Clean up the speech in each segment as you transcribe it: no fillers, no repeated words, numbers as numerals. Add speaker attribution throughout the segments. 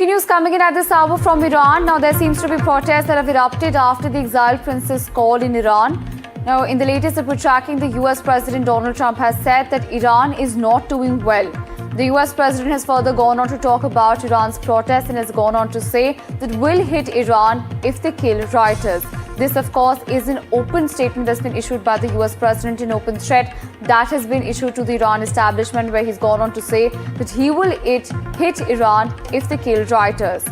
Speaker 1: Breaking news coming in at this hour from Iran. Now, there seems to be protests that have erupted after the exiled prince's call in Iran. Now, in the latest that we're tracking, the US President Donald Trump has said that Iran is not doing well. The US President has further gone on to talk about Iran's protests and has gone on to say that will hit Iran if they kill rioters. This, of course, is an open statement that's been issued by the US President, an open threat that has been issued to the Iran establishment, where he's gone on to say that he will hit Iran if they kill rioters.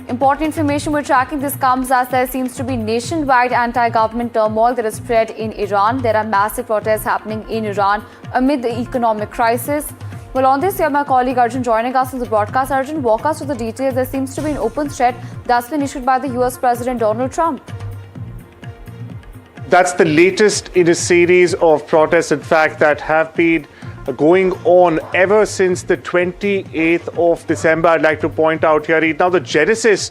Speaker 1: Important information we're tracking. This comes as there seems to be nationwide anti-government turmoil that has spread in Iran. There are massive protests happening in Iran amid the economic crisis. Well, on this, we have my colleague Arjun joining us on the broadcast. Arjun, walk us through the details. There seems to be an open threat that's been issued by the US President Donald Trump.
Speaker 2: That's the latest in a series of protests, in fact, that have been going on ever since the 28th of December. I'd like to point out here now the genesis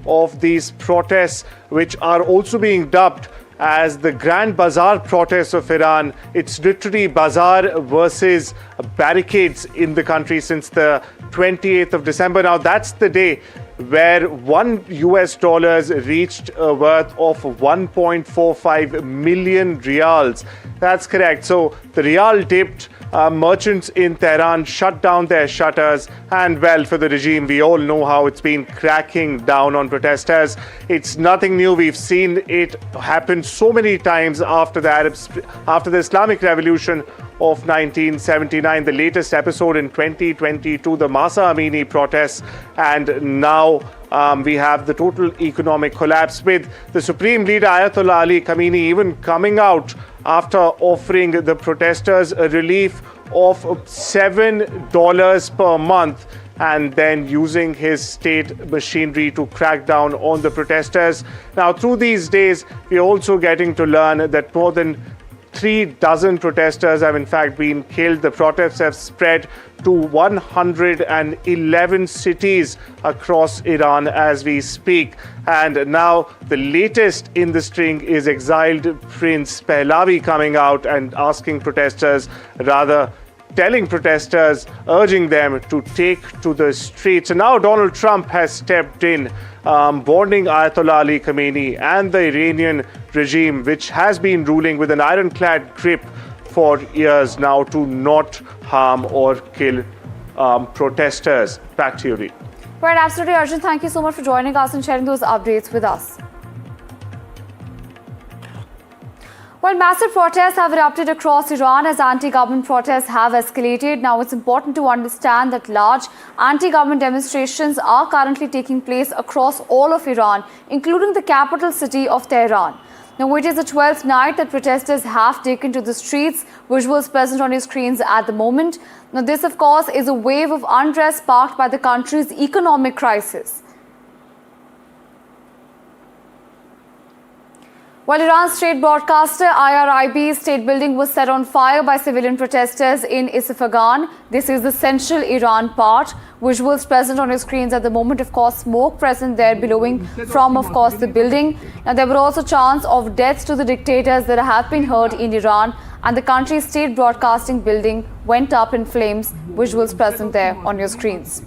Speaker 2: of these protests, which are also being dubbed as the Grand Bazaar protests of Iran. It's literally bazaar versus barricades in the country since the 28th of December. Now, that's the day where $1 reached a worth of 1.45 million riyals. That's correct. So the riyal dipped. Merchants in Tehran shut down their shutters, and well, for the regime, we all know how it's been cracking down on protesters. It's nothing new. We've seen it happen so many times after the Islamic Revolution of 1979, the latest episode in 2022, the Masa Amini protests, and now we have the total economic collapse, with the Supreme Leader Ayatollah Ali Khamenei even coming out after offering the protesters a relief of $7 per month, and then using his state machinery to crack down on the protesters. Now, through these days, we're also getting to learn that more than 36 protesters have in fact been killed. The protests have spread to 111 cities across Iran as we speak. And now the latest in the string is exiled Prince Pahlavi coming out and asking protesters, rather telling protesters, urging them to take to the streets. And now Donald Trump has stepped in, warning Ayatollah Ali Khamenei and the Iranian regime, which has been ruling with an ironclad grip for years now, to not harm or kill protesters. Back to you, Reed.
Speaker 1: Right, absolutely, Arjun. Thank you so much for joining us and sharing those updates with us. Well, massive protests have erupted across Iran as anti-government protests have escalated. Now, it's important to understand that large anti-government demonstrations are currently taking place across all of Iran, including the capital city of Tehran. Now, it is the 12th night that protesters have taken to the streets, visuals present on your screens at the moment. Now, this, of course, is a wave of unrest sparked by the country's economic crisis. While Iran's state broadcaster IRIB's state building was set on fire by civilian protesters in Isfahan, this is the central Iran part. Visuals present on your screens at the moment, of course, smoke present there billowing from, of course, the building. Now, there were also chants of deaths to the dictators that have been heard in Iran, and the country's state broadcasting building went up in flames. Visuals present there on your screens.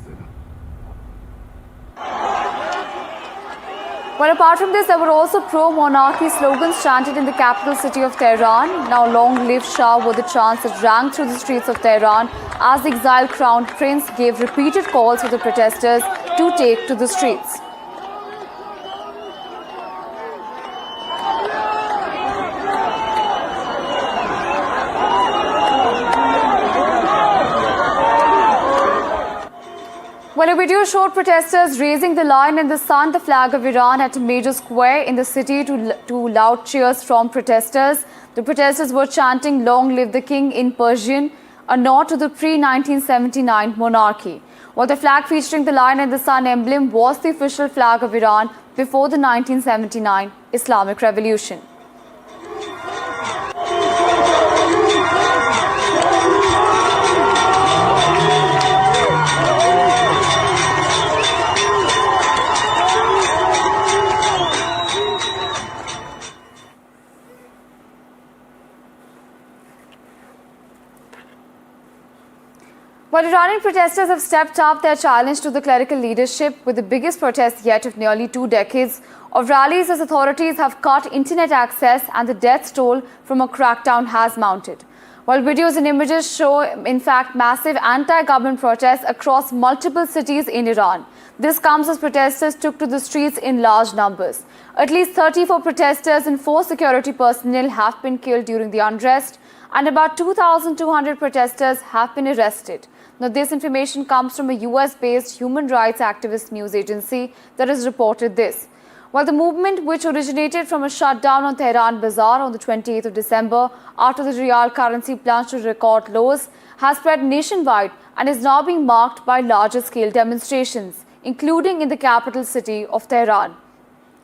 Speaker 1: Well, apart from this, there were also pro-monarchy slogans chanted in the capital city of Tehran. Now, long live Shah were the chants that rang through the streets of Tehran as the exiled crown prince gave repeated calls for the protesters to take to the streets. Well, a video showed protesters raising the Lion in the Sun, the flag of Iran, at a major square in the city to loud cheers from protesters. The protesters were chanting "Long live the King" in Persian, a nod to the pre-1979 monarchy. While the flag featuring the Lion in the Sun emblem was the official flag of Iran before the 1979 Islamic Revolution. But Iranian protesters have stepped up their challenge to the clerical leadership with the biggest protest yet of nearly 2 decades of rallies as authorities have cut internet access and the death toll from a crackdown has mounted. While videos and images show, in fact, massive anti-government protests across multiple cities in Iran. This comes as protesters took to the streets in large numbers. At least 34 protesters and 4 security personnel have been killed during the unrest, and about 2,200 protesters have been arrested. Now, this information comes from a US-based human rights activist news agency that has reported this. While the movement, which originated from a shutdown on Tehran Bazaar on the 28th of December after the real currency plunged to record lows, has spread nationwide and is now being marked by larger-scale demonstrations, including in the capital city of Tehran.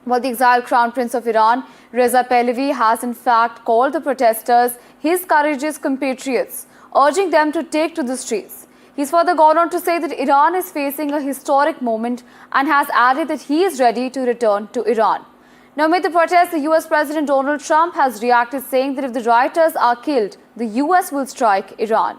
Speaker 1: While the exiled Crown Prince of Iran, Reza Pahlavi, has in fact called the protesters his courageous compatriots, urging them to take to the streets. He's further gone on to say that Iran is facing a historic moment and has added that he is ready to return to Iran. Now, amid the protests, the US President Donald Trump has reacted, saying that if the rioters are killed, the US will strike Iran.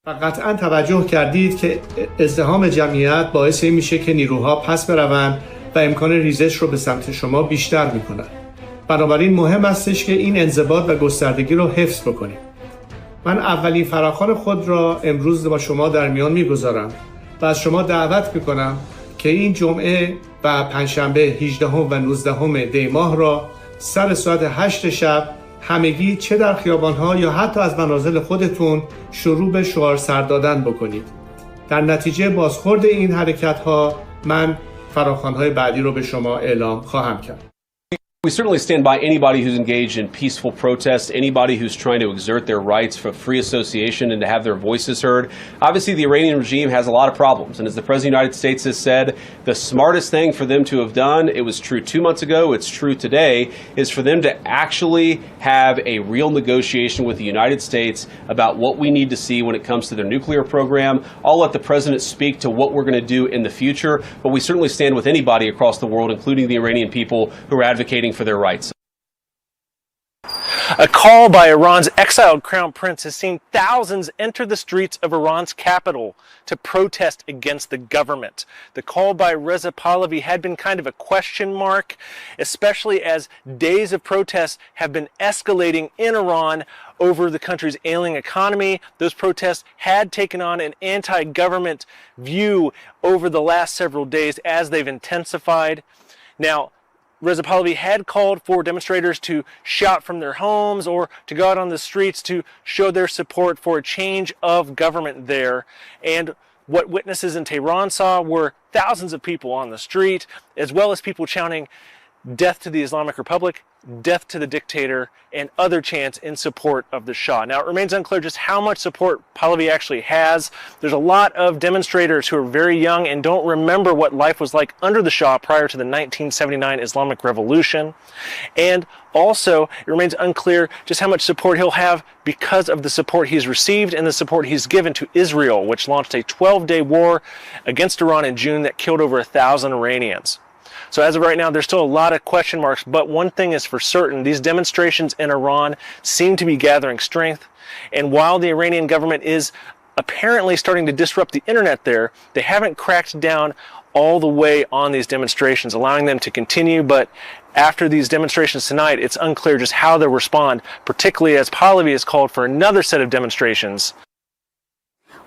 Speaker 3: قطعا توجه کردید که ازدحام جمعیت باعث این میشه که نیروها پس بروند و امکان ریزش رو به سمت شما بیشتر میکنن. بنابراین مهم استش که این انضباط و گستردگی رو حفظ بکنیم. من اولین فراخوان خود را امروز با شما در میان میگذارم و از شما دعوت میکنم که این جمعه و پنجشنبه 18 و 19 دی ماه را سر ساعت 8 شب همگی چه در خیابان‌ها یا حتی از منازل خودتون شروع به شعار سر دادن بکنید. در نتیجه بازخورد این حرکت‌ها من فراخوان‌های بعدی رو به شما اعلام خواهم کرد.
Speaker 4: We certainly stand by anybody who's engaged in peaceful protest, anybody who's trying to exert their rights for free association and to have their voices heard. Obviously, the Iranian regime has a lot of problems, and as the President of the United States has said, the smartest thing for them to have done, it was true 2 months ago, it's true today, is for them to actually have a real negotiation with the United States about what we need to see when it comes to their nuclear program. I'll let the President speak to what we're going to do in the future, but we certainly stand with anybody across the world, including the Iranian people who are advocating for their rights.
Speaker 5: A call by Iran's exiled crown prince has seen thousands enter the streets of Iran's capital to protest against the government. The call by Reza Pahlavi had been kind of a question mark, especially as days of protests have been escalating in Iran over the country's ailing economy. Those protests had taken on an anti-government view over the last several days as they've intensified. Now, Reza Pahlavi had called for demonstrators to shout from their homes or to go out on the streets to show their support for a change of government there. And what witnesses in Tehran saw were thousands of people on the street, as well as people shouting, "Death to the Islamic Republic, death to the dictator," and other chants in support of the Shah. Now, it remains unclear just how much support Pahlavi actually has. There's a lot of demonstrators who are very young and don't remember what life was like under the Shah prior to the 1979 Islamic Revolution. And also, it remains unclear just how much support he'll have because of the support he's received and the support he's given to Israel, which launched a 12-day war against Iran in June that killed over 1,000 Iranians. So as of right now, there's still a lot of question marks, but one thing is for certain, these demonstrations in Iran seem to be gathering strength. And while the Iranian government is apparently starting to disrupt the internet there, they haven't cracked down all the way on these demonstrations, allowing them to continue. But after these demonstrations tonight, it's unclear just how they'll respond, particularly as Pahlavi has called for another set of demonstrations.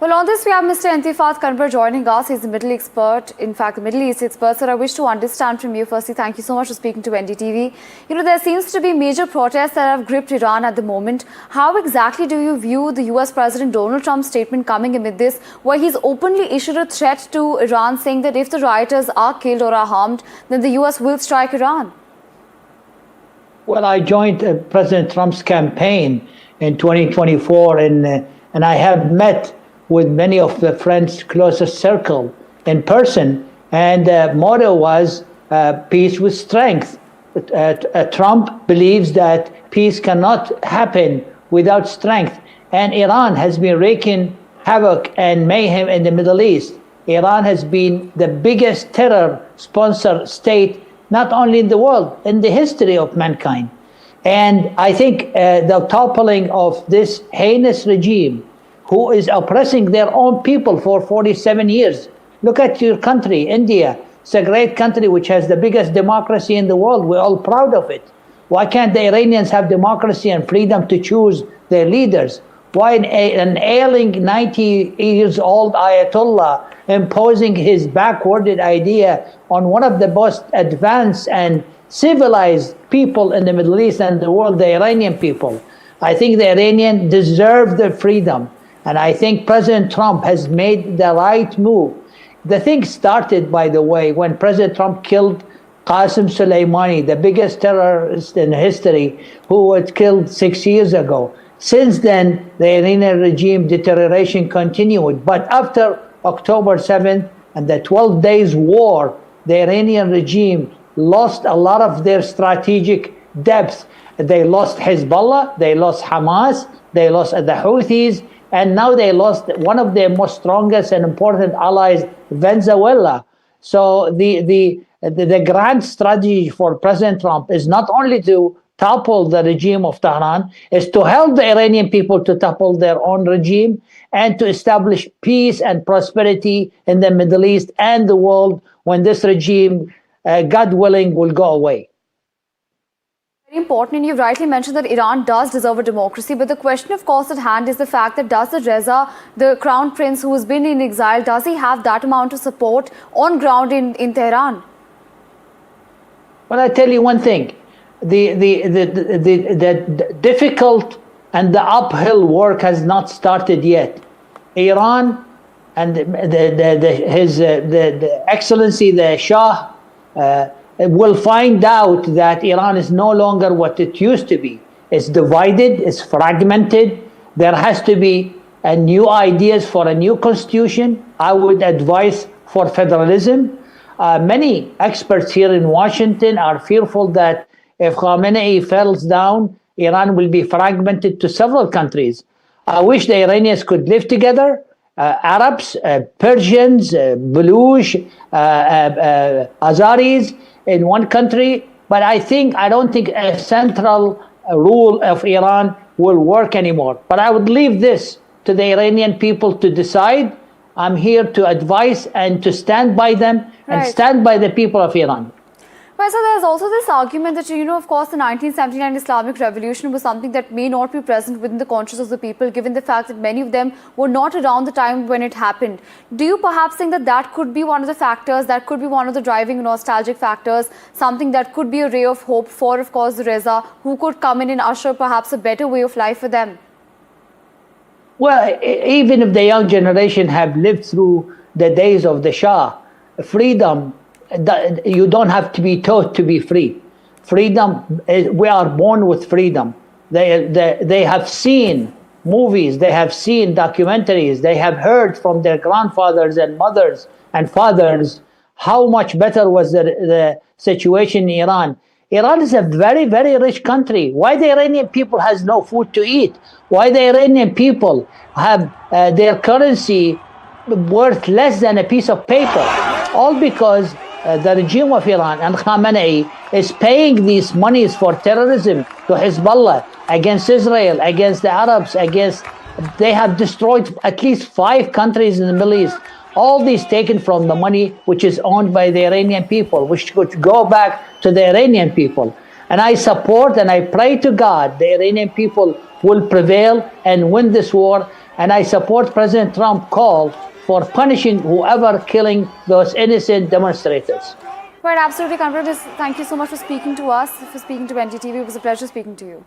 Speaker 1: Well, on this, we have Mr. Intifat Kanbar joining us. He's a Middle expert, in fact, the Middle East expert. Sir, I wish to understand from you. Firstly, thank you so much for speaking to NDTV. You know, there seems to be major protests that have gripped Iran at the moment. How exactly do you view the US President Donald Trump's statement coming amid this, where he's openly issued a threat to Iran, saying that if the rioters are killed or are harmed, then the US will strike Iran?
Speaker 6: Well, I joined President Trump's campaign in 2024, and I have met with many of the friends' closest circle in person, and the motto was peace with strength. Trump believes that peace cannot happen without strength, and Iran has been wreaking havoc and mayhem in the Middle East. Iran has been the biggest terror sponsor state, not only in the world, in the history of mankind. And I think the toppling of this heinous regime who is oppressing their own people for 47 years. Look at your country, India. It's a great country which has the biggest democracy in the world. We're all proud of it. Why can't the Iranians have democracy and freedom to choose their leaders? Why an ailing 90 years old Ayatollah imposing his backwarded idea on one of the most advanced and civilized people in the Middle East and the world, the Iranian people? I think the Iranians deserve their freedom. And I think President Trump has made the right move. The thing started, by the way, when President Trump killed Qasem Soleimani, the biggest terrorist in history, who was killed 6 years ago. Since then, the Iranian regime deterioration continued. But after October 7th and the 12 days war, the Iranian regime lost a lot of their strategic depth. They lost Hezbollah, they lost Hamas, they lost the Houthis, and now they lost one of their most strongest and important allies, Venezuela. So the grand strategy for President Trump is not only to topple the regime of Tehran, is to help the Iranian people to topple their own regime and to establish peace and prosperity in the Middle East and the world when this regime, God willing, will go away.
Speaker 1: Very important, and you've rightly mentioned that Iran does deserve a democracy, but the question of course at hand is the fact that does the Reza, the crown prince who has been in exile, does he have that amount of support on ground in Tehran?
Speaker 6: Well, I tell you one thing, the difficult and the uphill work has not started yet. Iran and His Excellency the Shah will find out that Iran is no longer what it used to be. It's divided, it's fragmented. There has to be new ideas for a new constitution. I would advise for federalism. Many experts here in Washington are fearful that if Khamenei falls down, Iran will be fragmented to several countries. I wish the Iranians could live together. Arabs, Persians, Baluch, Azaris in one country, but I don't think a central rule of Iran will work anymore. But I would leave this to the Iranian people to decide. I'm here to advise and to stand by them and stand by the people of Iran.
Speaker 1: Well, so there's also this argument that, of course, the 1979 Islamic Revolution was something that may not be present within the conscience of the people, given the fact that many of them were not around the time when it happened. Do you perhaps think that that could be one of the factors, that could be one of the driving nostalgic factors, something that could be a ray of hope for, of course, the Reza, who could come in and usher perhaps a better way of life for them?
Speaker 6: Well, even if the young generation have lived through the days of the Shah, freedom, you don't have to be taught to be free. Freedom, we are born with freedom. They have seen movies, they have seen documentaries, they have heard from their grandfathers and mothers and fathers how much better was the situation in Iran. Iran is a very, very rich country. Why the Iranian people has no food to eat? Why the Iranian people have their currency worth less than a piece of paper? All because the regime of Iran and Khamenei is paying these monies for terrorism to Hezbollah, against Israel, against the Arabs, they have destroyed at least 5 countries in the Middle East. All these taken from the money which is owned by the Iranian people, which could go back to the Iranian people. And I support and I pray to God the Iranian people will prevail and win this war. And I support President Trump's call for punishing whoever killing those innocent demonstrators.
Speaker 1: Right, absolutely, Conrad. Thank you so much for speaking to us, for speaking to NDTV. It was a pleasure speaking to you.